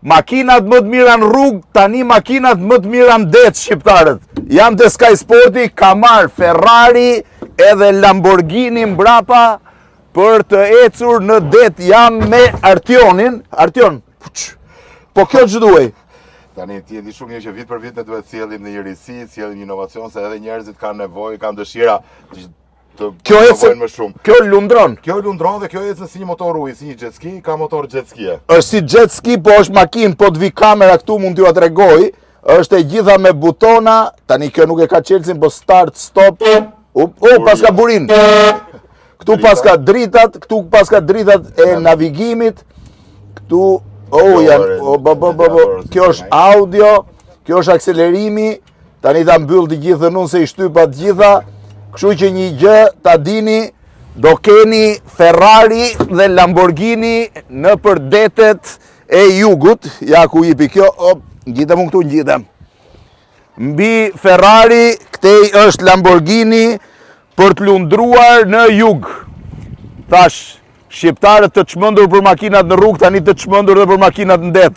Makinat më të mira në rrugë, tani makinat më të mira në det shqiptarët. Jam të Sky Sporti, ka marrë Ferrari edhe Lamborghini mbrapa për të ecur në det. Jam me Artionin. Artion, po kjo që duhej? Tani ti e di shumë mirë që vit për vit ne duhet sjellim një risi, sjellim një inovacion, se edhe njerëzit kanë nevojë, kanë dëshira të provojnë më shumë. Kjo lundron. Kjo lundron dhe kjo ecën si një motor uji, si një jet ski, ka motor jet ski. Është si jet ski, po është makinë, po të vi kamera këtu mund t'ju tregoj. Është e gjitha me butona, tani kjo nuk e ka Chelsea, po start, stop. Pas ka burin. Këtu pas ka dritat, e navigimit. Këtu kjo është audio, kjo është akselerimi, tani ta mbyll të gjithë unë se i shtypa të gjitha, kështu që një gjë ta dini, do keni Ferrari dhe Lamborghini në përdetet e jugut, ja ku jipi kjo, ngjitëm unë këtu ngjitëm. Mbi Ferrari, këtej është Lamborghini për të lundruar në jug. Thash, shqiptarët të çmendur për makinat në rrugë, tani të çmendur dhe për makinat në det.